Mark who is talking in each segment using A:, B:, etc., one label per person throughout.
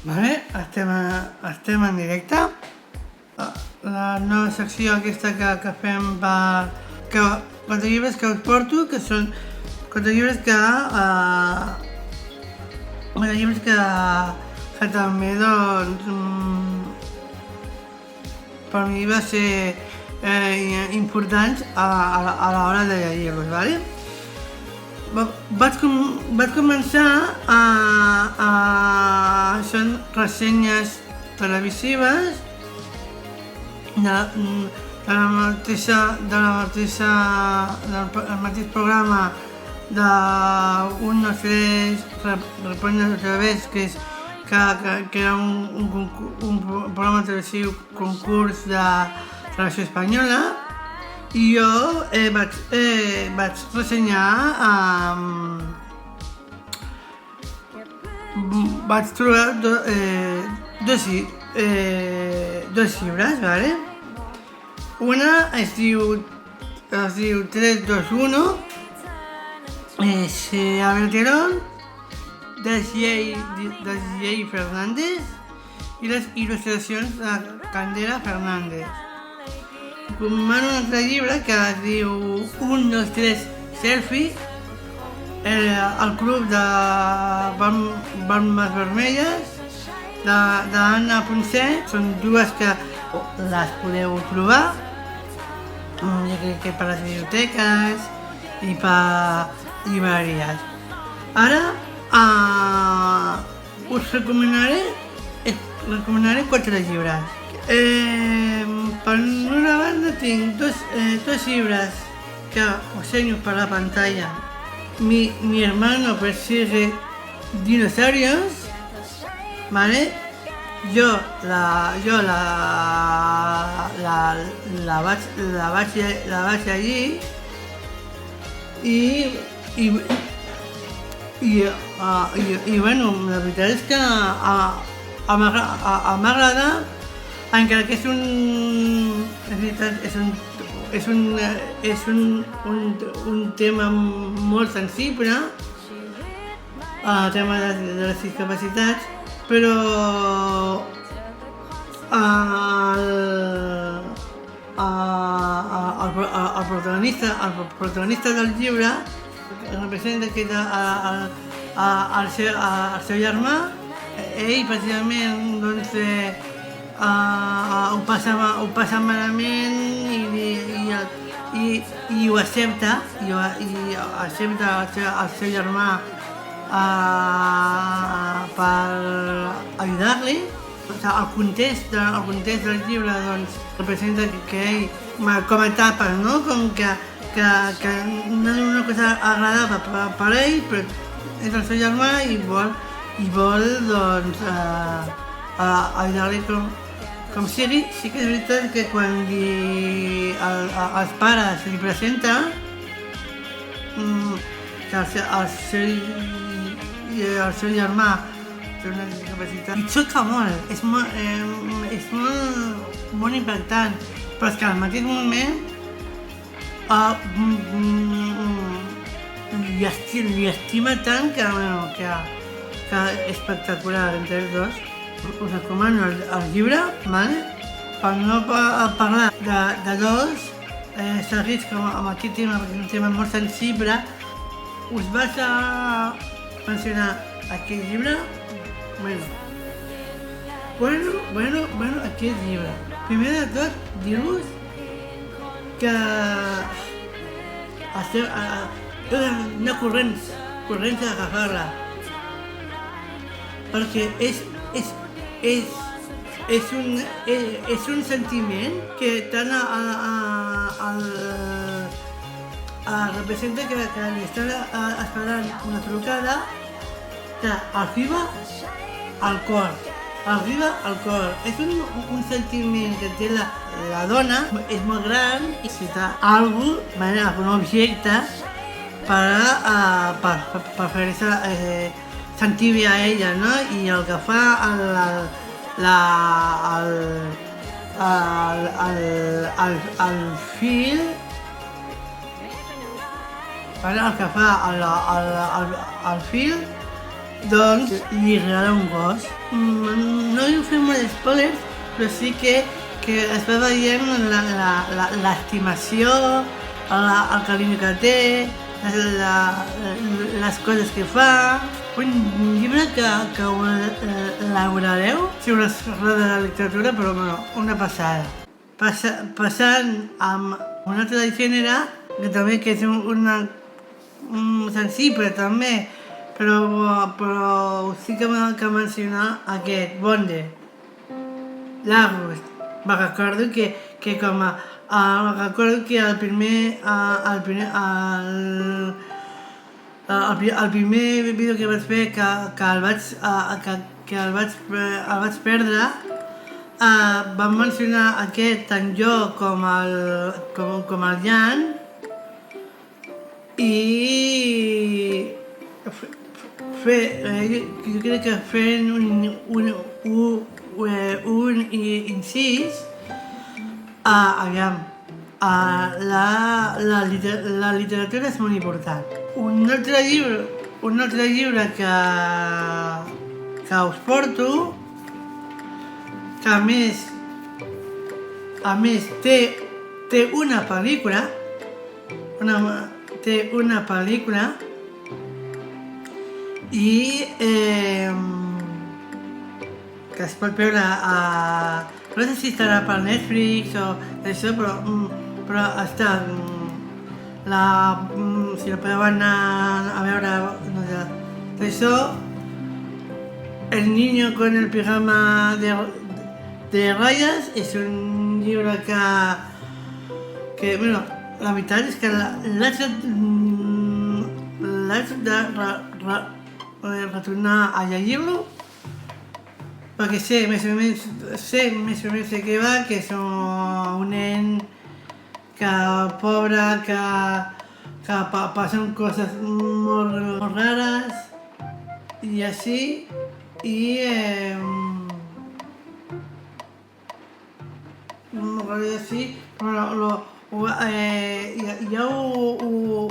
A: Vale, estem en directe. La nova secció aquesta que fem que quatre llibres que us porto, que són quatre llibres que també doncs per mi va ser importants a l'hora de llegir-los, vale? Vaig començar són ressenyes televisives del mateix programa d'un dels tres Repoñes otra vez, que era un programa televisiu concurs de televisió espanyola, i jo vaig ressenyar vaig trobar dos llibres, vale? Una es diu 321, se abrieron de J. Fernández i les il·lustracions de Candela Fernández. Recomano un altre llibre que es diu 1, 2, 3, Selfie, el club de Balmes Vermelles, d'Anna Poncet. Són dues que les podeu trobar, jo crec que per les biblioteques i per llibreries. Ara us recomanaré quatre llibres. Per una banda tinc dos llibres que us ensenyo per la pantalla. Mi hermano persigue dinosaurios, ¿vale? Jo la vaig llegir i bueno, la veritat és que m'agrada, encara que és un tema molt sensible, el tema de les discapacitats, però el protagonista del llibre representa que el seu germà, ell precisament doncs ho passa malament i ho accepta, el seu germà per ajudar-li. El context del llibre doncs representa que ell, com a etapa, no? Com que no és una cosa agradable per ell, però és el seu germà i vol doncs ajudar-li com sigui. Sí que és veritat que quan els pares li presenten que el seu germà té una discapacitat, i xoca molt, és molt impactant, però és que al mateix moment li estima tant que és espectacular entre els dos. Us recomano el llibre, vale? Per no parlar de dos seguits amb aquest tema, perquè és un tema molt sensible, us vaig a mencionar aquest llibre. Bueno, aquest llibre. Primer de tot, dir-vos que anar corrents a agafar-la, perquè és un sentiment que tant representa que li està esperant una trucada que arriba al cor. És un sentiment que té la dona, és molt gran, i necessita algun objecte per fer-se sentir-hi a ella, no? I el que fa el fil, el que fa el fil doncs li regala un gos. No hi fem molt spoilers, però sí que es va veient l'estimació, el carinyo que té, les coses que fa. Un llibre que l'aurareu si us agrada la literatura, però bueno, una passada. Passant amb un altre gènere, que també que és sensible també, però sí que mencionar aquest, Bonde, Lagos. Recordo que el primer vídeo que vaig fer que el vaig perdre, vam mencionar aquest tant jo com el Jan, i jo crec que fent un incís, aviam, la literatura és molt important. Un altre llibre que us porto, que a més té una pel·lícula, i que es pot veure no sé si estarà per Netflix o això, però està si la podeu anar a veure, no sé, això, El niño con el pijama de rayas, és un llibre que bueno, la veritat és que l'haig de retornar a llegir-lo, perquè sé més o menys de què va, que és un nen pobre, que passen coses molt rares i així, i ja ho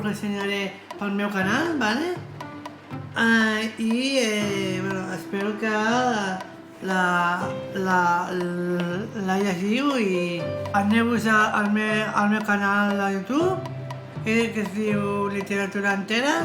A: ressenyaré pel meu canal, vale? I espero que la llegiu i aneu-vos al meu canal de YouTube, que es diu Literatura Entera,